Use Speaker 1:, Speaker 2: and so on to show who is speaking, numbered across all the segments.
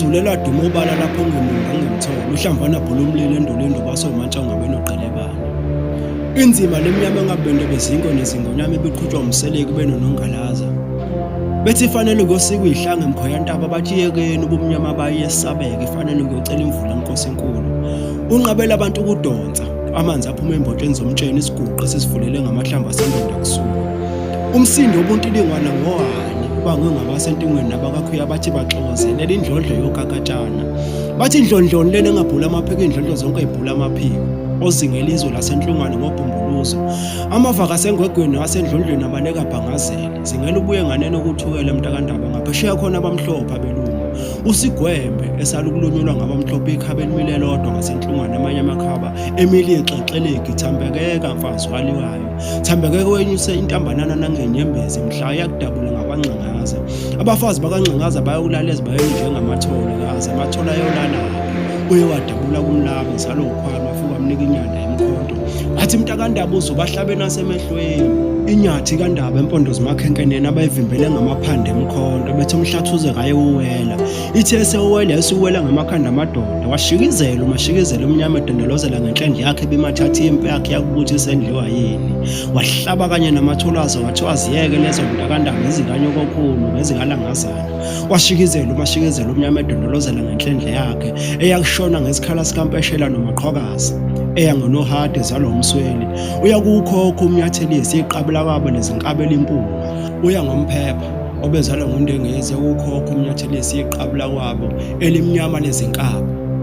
Speaker 1: Izulu duma obala lapho ngemunga ngemthola uhlamvana bhula umlilo endulindo basomantshanga benogqelebane. Inzima lemnyama engabende bezingo nezingonyama ebiqhutshwa umseleki benonongalaza. Bethi fanele kuyosikwa ihlanga emkhoyantaba bathi yekeni ubumnyama bayesabeke fanele kuyocela imvula inkosi enkulu. Unqabela abantu ukudonsa amanzi aphuma embotsheni zomtsheni isiguqe sesivulele ngamahlamba asendonda kusuka. Umsindo wobuntilingwana ngohani ubangwe ngabasentingweni nabakakhuya bathi baxozelela indlondlo yokakatshana. Bathi indlondloni lena engabhula amaphiko indlondlo zonke ibhula amaphiko. Ozingela izwe lasenhlungwane ngobhumbuluzo. Amavaka asengwegweni wasendlondlweni abaleka bhangazela. Zingela ubuye nganeno ukuthukela emntakandaba ngaphesheya khona abamhlophe abelungu. Usigwembe esalukulunyulwa ngabamhlophe ikhabe elimile lodwa ngasenhlungwane amanye amakhaba emili exexeleki thambekeka mfazi waliwayo. Thambekeke wenyuse intambanana nangenyembezi mhla yakudabula ngabangcingaza. Abafazi bakangcingaza bayokulala ezibayeni njengamathole kaze amathola ayolala. Uye wadabula kumlaba zalo ukhwalo wafika amnika inyanda emkhonto. Athi mntakandaba uzobahlabeni asemehlweni. Inyathi kaNdaba empondo zimakhenkeneni abayivimbele ngamaphande emkhonto bethi umhlathuze kaye uwela. Ithe esewela esuwela ngamakhanda amadoda washikizela umashikizela omnyama edendelozela ngenhlendle yakhe bimathathi impi yakhe yakubuthi isendliwa yini. Wahlaba kanye namatholazo wathi waziyeke lezo mntakandaba izinganye kokhulu ngezingalangazana. Washikizela umashikizela omnyama edendelozela ngenhlendle yakhe eyakushona ngesikhala sikampeshela nomaqhokazi. Eyangonohade zalo umsweli uyakukhokha umnyathelisi iqabula kwabo lezinkabela impunga. Uya ngomphepha obezalwa ngundengezi ukukhokha umnyathelisi iqabula kwabo elimnyama lezinkaba.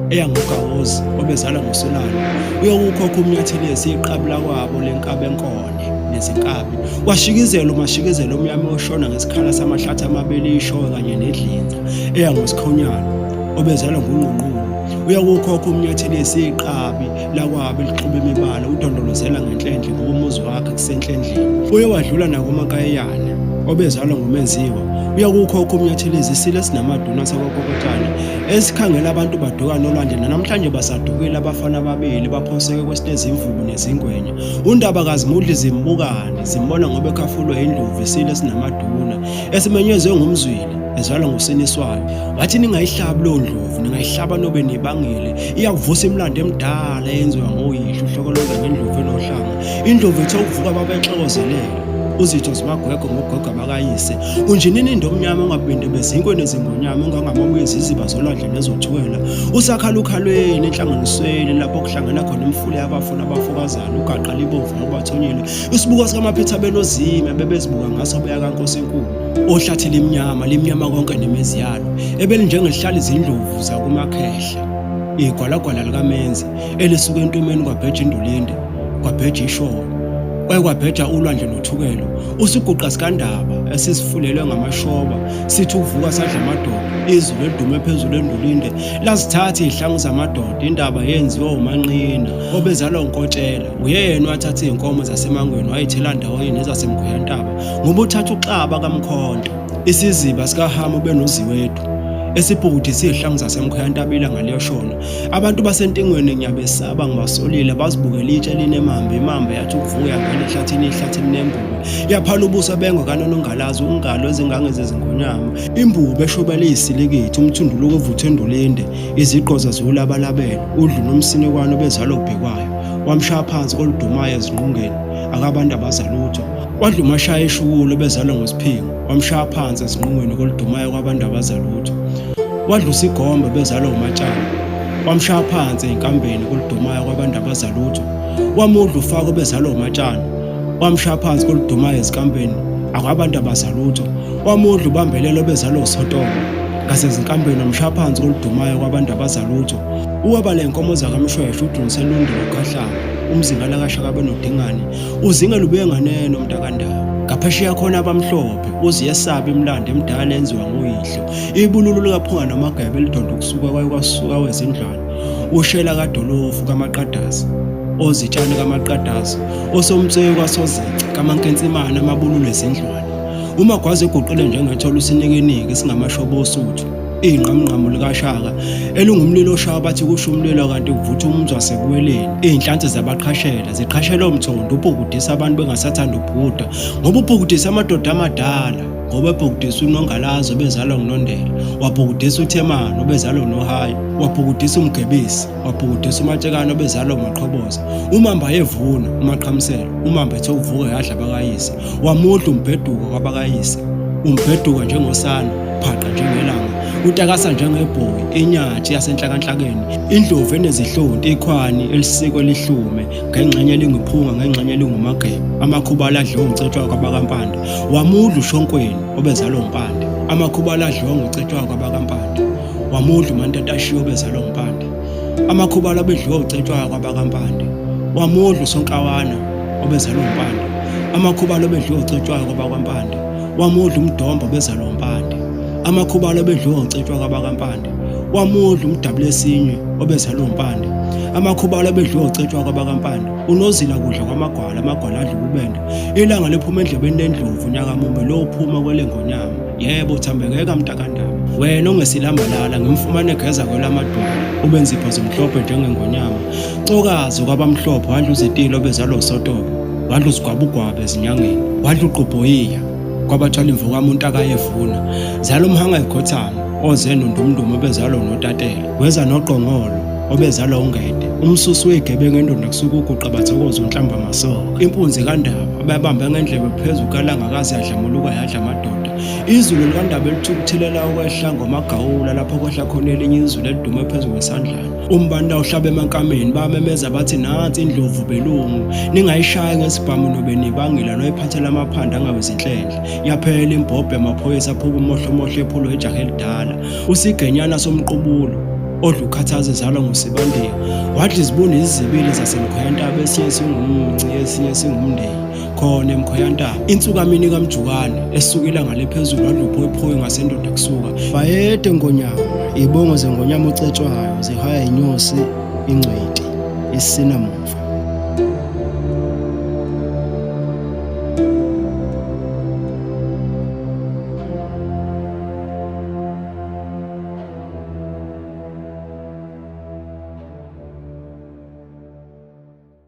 Speaker 1: Eyangogawozi obezalwa ngosolalo uyakukhokha umnyathelisi iqabula kwabo lenkaba enkone nezinkabi. Washikizela umashikizela omnyama oshona ngesikhala samahlathi amabili ishowe kanye nedlinza. Eyangosikhonyana obezalwa ngungqungqulu uyakukhokha umnyathelisi iqabi lakwabo elixube imibala udondolozela ngenhlendle ngobumuzi wakhe kusenhlendleni. Uye wadlula nakomakayane obezalwa ngumenziwa uyakukhokha umnyathelisi isilo esinamaduna sakokokotana esikhangela abantu baduka nolwandle namhlanje basadukile abafana ababili baphoseke kwesitezi imvubu nezingwenya. Undabakazi mudli zimbukane zimbona ngoba ekhafulwe indlovu isilo esinamaduna esimenyezwe ngumzwili ezalwa ngusiniswayo. Wathi ningayihlabi lo ndlovu ningayihlaba nobe nibangile iyakuvusa imlando emdala eyenziwa ngoyihlo uhlokoloza ngendlovu enohlanga. Indlovu ethe ukuvuka babexokozelela uzitho zimagwego ngogwego bakayise. Unjinini indomnyama ongabende bezinkweni ezingonyama ongangamabuyezi iziba zolwandle nezothukela. Usakhala ukhalweni enhlanganisweni lapho kuhlangana khona imfule yabafuna abafokazana ugaqa libomvu ngobathonyile. Isibuko sikaMaphetha benozime bebezibuka ngaso beya kaNkosi enkulu. Ohlathi limnyama konke nemezi yalo ebelinjengehlala izindlovu zakumakhehla. Igwalagwala likaMenzi elisuka entumeni kwabheja indulinde kwabheja ishono. Kwabheja ulwandle nothukelo. Usiguqa sikaNdaba esisifulelwe ngamashoba sithi uvuka sadla amadoda. Izulu elidume phezulu endulinde lazithatha izihlangu zamadoda. Indaba yenziwa umanqina obezalwa uNkotshela. Uyena wathatha izinkomo zasemangweni wayithela ndawonye nezasemkhoyantaba ngoba uthatha uxaba kaMkhonto. Isiziba sikaHamu benoziwethu esibhudi sihlangu zasemkhoyantaba ilanga liyoshona. Abantu basentingweni nyabesaba ngibasolile bazibukela itshe linemambe imambe yathi ukuvuya ngale ehlathini ihlathi linembubu. Yaphala ubuso bengwe kanonongalazi ungalo ezingangeze zingonyama. Imbubu eshobela iyisilikethi umthunduluko ovuthe endulinde iziqoza zolabalabela udlu nomsinikwane obezalwa ubhekwayo. Wamshaya phansi koludumayo ezinqungeni akabantu abazalutho. Wadla umashaya eshukulo obezalwa ngosiphingo wamshaya phansi ezinqungweni koludumayo kwabantu abazalutho. Wadla uSigombe bezalwa uMatshana wamshaya phansi enkambeni koludumayo kwabantu abazalutho. Wamudla uFako bezalwa uMatshana wamshaya phansi koludumayo ezikambeni akwabantu abazalutho. Wamudla uBambelelo bezalwa uSotomo ngasezinkambeni wamshaya phansi koludumayo kwabantu abazalutho. Uwaba lenkomo zakaMshweshwe uDuniselundu uKhahlanga umzingala kaShaka benodingane uzingela ubuye nganeno mntakandaba. Ngaphesheya khona abamhlophe uziyesaba imlando emidala enziwa ngoyihlo. Ibululu likaphunga namagebe lidonda ukusuka kwasuka wezindlwana. Ushela kaDolofu kaMaqadasi ozitshane kaMaqadasi osomtseyo kwaSozici kaMankensimana amabululu ezindlwana. Umagwazi eguqile njengethola usinekenike singamashobo osuthu. Ingqamngqamo likaShaka elungumlilo oshaya bathi kusho umlilo kanti kuvutha umzi wasekuweleni. Izinhlanzi zabaqhashela ziqhashela umthondo ubhukudisa abantu bengasathanda ubhuda ngoba ubhukudisa amadoda amadala. ngoba ebhukudisa uNongalazo obezalwa nguNondela, wabhukudisa uThemani obezalwa nguNohaya, wabhukudisa uMgebisi, wabhukudisa uMatshekana obezalwa nguMaqhoboza, uMamba yevuna uMaqhamsela, uMamba ethe ukuvuka yadla abakayise, wamudla uMbheduka kwabakayise, uMbheduka njengosana, phaqa njengelanga, utakasa njengebhoyi, inyathi yasenhlakanhlakeni, indlovu enezihlonti, ikhwani elisikwe lihlume, ngengxenye elinguphunga ngengxenye elingumageba, amakhubala adliwe ngcetshwayo kwabakaMpande, wamudla uShonkweni obezalwa nguMpande, amakhubala adliwe ngcetshwayo kwabakaMpande, wamudla uMantatashiya obezalwa nguMpande, amakhubala abedliwe ngcetshwayo kwabakaMpande, wamudla uSonkawana obezalwa nguMpande, amakhubala abedliwe ngcetshwayo kwabakaMpande, wamudla uMdomba obezalwa nguMpande, amakhubala abedliwe ngcetshwayo kwabakaMpande, wamudla uMdabulesinye obezalwa nguMpande, amakhubala abedliwe ngcetshwayo kwabakaMpande, uNozila kudla kwamagwala, amagwala adla ububende, ilanga liphuma endlebeni lendlovu unyaka mume lo uphuma kwelengonyama. Yebo Thambekeka Mntakandaba, wena ongesilambalala ngimfumane egeza kwelamadwala, ubenza ipho zimhlophe njengengonyama, cokazi kwabamhlophe wadla uzitilo obezalwa uSotoba, wadla usigwabugwabe ezinyangeni, wadla uGqobhoyiya kwabathwala imvukamuntu uNtakayevuna, zala uMhanga eGothamo oze noNdumndumu obezalwa nguNotatela, weza noQongolo obezalwa uNgede, umsusi weyigebengu endonda kusuka uguqa bathokoza uNhlamba masoka, impunzi kaNdaba ababambe ngendlebe phezulu kalangakazi yadlamuluka yadla amadoda, izulu likaNdaba elithukuthilela ukwehla ngomagawula lapho kwehla khona elinye izulu elidume phezulu kwesandlana, umbanda uhlaba emankameni bamemeza bathi nansi indlovu belungu, ningayishaya ngesibhamu nobe nibangela noyiphathela amaphanda angawezinhlendle, yaphela imbhobhe yamaphoyisa aphuka umohlomohlo ephulwe ijaha elidala, usigenyana somqubulo odla ukhathaza ezalwa nguSibandile, wadla izibuni izibili zaseMkhoyantaba, esinye singumnci esinye singumndeni, khona eMkhoyantaba insukamini kaMjukane esuka ilanga lephezulu wadla uphoyiphoyi ngasendoda kusuka, bayede ngonyama, ibongo zengonyama ucetshwayo zihaya inyosi ingcweti isinamuva.